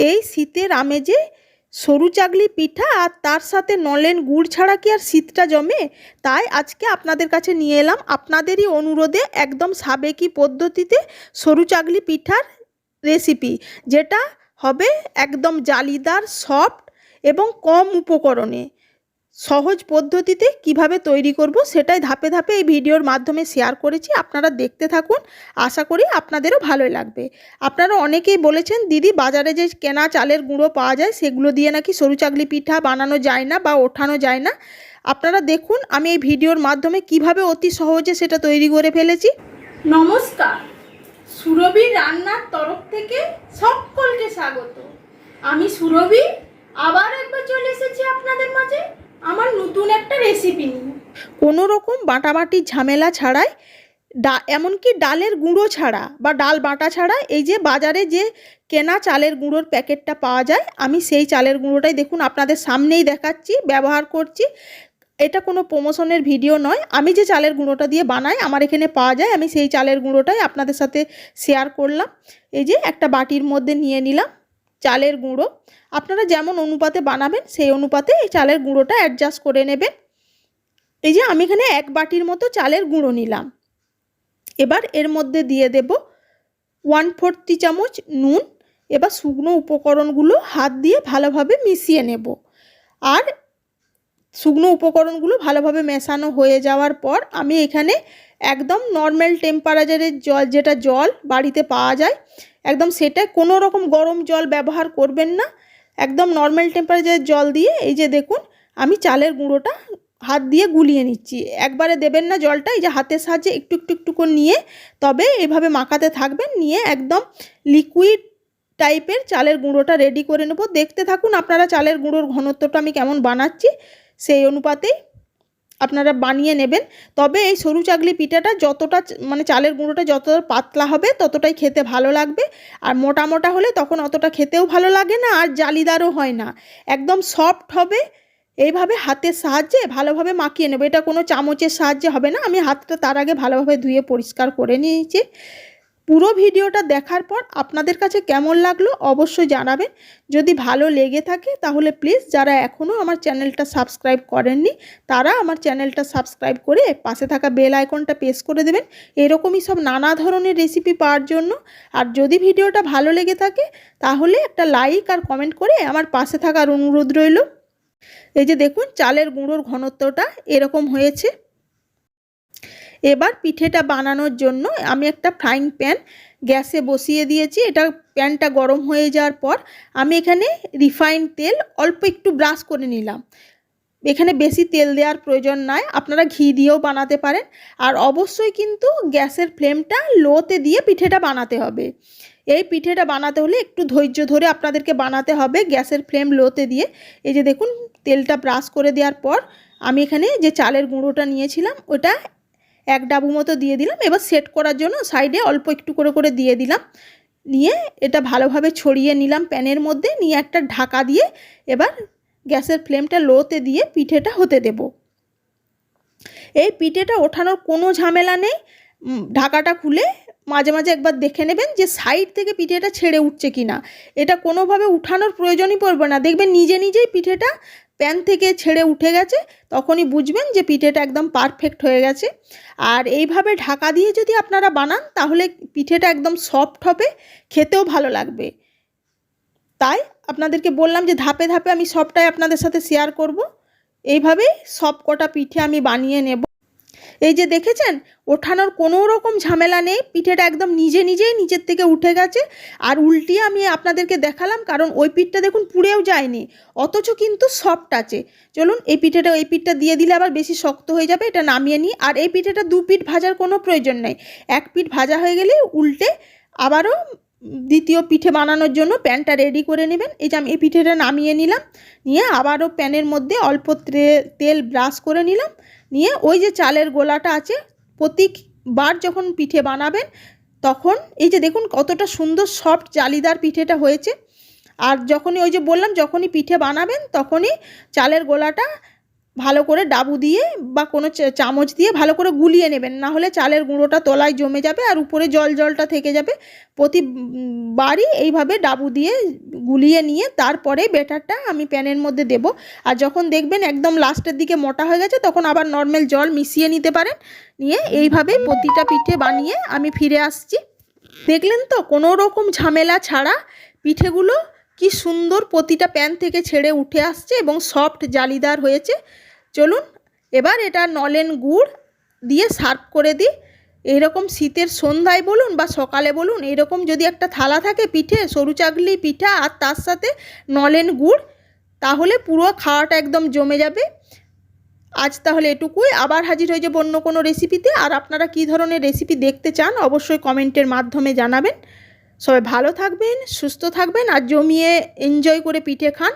এই শীতের আমেজে সরু চাগলি পিঠা আর তার সাথে নলেন গুড় ছাড়া কি আর শীতটা জমে? তাই আজকে আপনাদের কাছে নিয়ে এলাম আপনাদেরই অনুরোধে একদম সাবেকি পদ্ধতিতে সরু চাগলি পিঠার রেসিপি, যেটা হবে একদম জালিদার, সফট এবং কম উপকরণে। সহজ পদ্ধতিতে কিভাবে তৈরি করব সেটাই ধাপে ধাপে এই ভিডিওর মাধ্যমে শেয়ার করেছি। আপনারা দেখতে থাকুন, আশা করি আপনাদেরও ভালোই লাগবে। আপনারা অনেকেই বলেছেন, দিদি বাজারে যে কেনা চালের গুঁড়ো পাওয়া যায় সেগুলো দিয়ে নাকি সরু চাগলি পিঠা বানানো যায় না বা ওঠানো যায় না। আপনারা দেখুন আমি এই ভিডিওর মাধ্যমে কিভাবে অতি সহজে সেটা তৈরি করে ফেলেছি। নমস্কার, সুরভি রান্নার তরফ থেকে সকলকে স্বাগত। আমি সুরভি আবার একবার চলে এসেছি আপনাদের মাঝে আমার নতুন একটা রেসিপি নিয়ে। কোনো রকম বাটাবাটির ঝামেলা ছাড়াই, এমনকি ডালের গুঁড়ো ছাড়া বা ডাল বাটা ছাড়া, এই যে বাজারে যে কেনা চালের গুঁড়োর প্যাকেটটা পাওয়া যায়, আমি সেই চালের গুঁড়োটাই দেখুন আপনাদের সামনেই দেখাচ্ছি, ব্যবহার করছি। এটা কোনো প্রমোশনের ভিডিও নয়, আমি যে চালের গুঁড়োটা দিয়ে বানাই আমার এখানে পাওয়া যায়, আমি সেই চালের গুঁড়োটাই আপনাদের সাথে শেয়ার করলাম। এই যে একটা বাটির মধ্যে নিয়ে নিলাম চালের গুঁড়ো। আপনারা যেমন অনুপাতে বানাবেন সেই অনুপাতে এই চালের গুঁড়োটা অ্যাডজাস্ট করে নেবেন। এই যে আমি এখানে এক বাটির মতো চালের গুঁড়ো নিলাম। এবার এর মধ্যে দিয়ে দেব 1/4 চামচ নুন। এবার শুকনো উপকরণগুলো হাত দিয়ে ভালোভাবে মিশিয়ে নেব। আর শুকনো উপকরণগুলো ভালোভাবে মেশানো হয়ে যাওয়ার পর আমি এখানে একদম নর্মাল টেম্পারেচারের জল, যেটা জল বাড়িতে পাওয়া যায় একদম, সেটা কোনো রকম গরম জল ব্যবহার করবেন না। একদম নর্মাল টেম্পারেচারের জল দিয়ে এই যে দেখুন আমি চালের গুঁড়োটা হাত দিয়ে গুলিয়ে নিচ্ছি। একবারে দেবেন না জলটা, এই যে হাতের সাহায্যে একটু একটু একটু করে নিয়ে তবে এভাবে মাখাতে থাকবেন। নিয়ে একদম লিকুইড টাইপের চালের গুঁড়োটা রেডি করে নেব। দেখতে থাকুন আপনারা চালের গুঁড়োর ঘনত্বটা আমি কেমন বানাচ্ছি, সেই অনুপাতেই আপনারা বানিয়ে নেবেন। তবে এই সরু চাগলি পিঠাটা যতটা চালের গুঁড়োটা যতটা পাতলা হবে ততটাই খেতে ভালো লাগবে। আর মোটা মোটা হলে তখন অতটা খেতেও ভালো লাগে না, আর জালিদারও হয় না, একদম সফট হবে। এইভাবে হাতের সাহায্যে ভালোভাবে মাখিয়ে নেব। এটা কোনো চামচের সাহায্যে হবে না, আমি হাতটা তার আগে ভালোভাবে ধুয়ে পরিষ্কার করে নিয়েছি। পুরো ভিডিওটা দেখার পর আপনাদের কাছে কেমন লাগলো অবশ্যই জানাবেন। যদি ভালো লেগে থাকে তাহলে প্লিজ যারা এখনও আমার চ্যানেলটা সাবস্ক্রাইব করেননি তারা আমার চ্যানেলটা সাবস্ক্রাইব করে পাশে থাকা বেল আইকনটা প্রেস করে দেবেন, এরকমই সব নানা ধরনের রেসিপি পাওয়ার জন্য। আর যদি ভিডিওটা ভালো লেগে থাকে তাহলে একটা লাইক আর কমেন্ট করে আমার পাশে থাকার অনুরোধ রইল। এই যে দেখুন চালের গুঁড়োর ঘনত্বটা এরকম হয়েছে। এবার পিঠেটা বানানোর জন্য আমি একটা ফ্রাইং প্যান গ্যাসে বসিয়ে দিয়েছি। এটা প্যানটা গরম হয়ে যাওয়ার পর আমি এখানে রিফাইন্ড তেল অল্প একটু ব্রাশ করে নিলাম। এখানে বেশি তেল দেওয়ার প্রয়োজন নাই, আপনারা ঘি দিয়েও বানাতে পারেন। আর অবশ্যই কিন্তু গ্যাসের ফ্লেমটা লোতে দিয়ে পিঠেটা বানাতে হবে। এই পিঠেটা বানাতে হলে একটু ধৈর্য ধরে আপনাদেরকে বানাতে হবে, গ্যাসের ফ্লেম লোতে দিয়ে। এই যে দেখুন তেলটা ব্রাশ করে দেওয়ার পর আমি এখানে যে চালের গুঁড়োটা নিয়েছিলাম ওটা এক ডাবু মতো দিয়ে দিলাম। এবার সেট করার জন্য সাইডে অল্প একটু করে করে দিয়ে দিলাম। নিয়ে এটা ভালোভাবে ছড়িয়ে নিলাম প্যানের মধ্যে। নিয়ে একটা ঢাকা দিয়ে এবার গ্যাসের ফ্লেমটা লোতে দিয়ে পিঠেটা হতে দেব। এই পিঠেটা ওঠানোর কোনো ঝামেলা নেই। ঢাকাটা খুলে মাঝে মাঝে একবার দেখে নেবেন যে সাইড থেকে পিঠেটা ছেড়ে উঠছে কি না। এটা কোনোভাবে উঠানোর প্রয়োজনই পড়বে না, দেখবেন নিজে নিজেই পিঠেটা প্যান থেকে ছেড়ে উঠে গেছে, তখনই বুঝবেন যে পিঠেটা একদম পারফেক্ট হয়ে গেছে। আর এইভাবে ঢাকা দিয়ে যদি আপনারা বানান তাহলে পিঠেটা একদম সফট হবে, খেতেও ভালো লাগবে। তাই আপনাদেরকে বললাম যে ধাপে ধাপে আমি সবটাই আপনাদের সাথে শেয়ার করব। এইভাবেই সব কটা পিঠে আমি বানিয়ে নেব। এই যে দেখেছেন ওঠানোর কোনো রকম ঝামেলা নেই, পিঠেটা একদম নিজে নিজেই নিচের থেকে উঠে গেছে। আর উল্টিয়ে আমি আপনাদেরকে দেখালাম কারণ ওই পিঠটা দেখুন পুড়েও যায়নি, অথচ কিন্তু সফট আছে। চলুন এই পিঠটা দিয়ে দিলে আবার বেশি শক্ত হয়ে যাবে, এটা নামিয়ে নিই। আর এই পিঠেটা দু পিঠ ভাজার কোনো প্রয়োজন নেই, এক পিঠ ভাজা হয়ে গেলে উল্টে আবারও দ্বিতীয় পিঠে বানানোর জন্য প্যানটা রেডি করে নেবেন। এই যে আমি এই পিঠেটা নামিয়ে নিলাম, নিয়ে আবারও প্যানের মধ্যে অল্প তেল ব্রাশ করে নিলাম। নিয়ে ওই যে চালের গোলাটা আছে, প্রতিবার যখন পিঠে বানাবেন তখন এই যে দেখুন কতটা সুন্দর সফট জালিদার পিঠেটা হয়েছে। আর যখনই ওই যে বললাম যখনই পিঠে বানাবেন তখনই চালের গোলাটা ভালো করে ডাবু দিয়ে বা কোনো চামচ দিয়ে ভালো করে গুলিয়ে নেবেন, না হলে চালের গুঁড়োটা তলায় জমে যাবে আর উপরে জলটা থেকে যাবে। প্রতিবারই এইভাবে ডাবু দিয়ে গুলিয়ে নিয়ে তারপরে ব্যাটারটা আমি প্যানের মধ্যে দেব। আর যখন দেখবেন একদম লাস্টের দিকে মোটা হয়ে গেছে তখন আবার নর্মাল জল মিশিয়ে নিতে পারেন। নিয়ে এইভাবে প্রতিটা পিঠে বানিয়ে আমি ফিরে আসছি। দেখলেন তো কোনো রকম ঝামেলা ছাড়া পিঠেগুলো কি সুন্দর প্রতিটা প্যান থেকে ছেড়ে উঠে আসছে এবং সফট জালিদার হয়েছে। চলুন এবার এটা নলেন গুড় দিয়ে সার্ভ করে দিই। এইরকম শীতের সন্ধ্যায় বলুন বা সকালে বলুন, এরকম যদি একটা থালা থাকে পিঠে, সরু চাকলি পিঠা আর তার সাথে নলেন গুড়, তাহলে পুরো খাওয়াটা একদম জমে যাবে। আজ তাহলে এটুকুই, আবার হাজির হয়ে যাব অন্য কোনো রেসিপিতে। আর আপনারা কী ধরনের রেসিপি দেখতে চান অবশ্যই কমেন্টের মাধ্যমে জানাবেন। সবাই ভালো থাকবেন, সুস্থ থাকবেন আর জমিয়ে এনজয় করে পিঠে খান।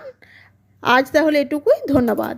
আজ তাহলে এটুকুই, ধন্যবাদ।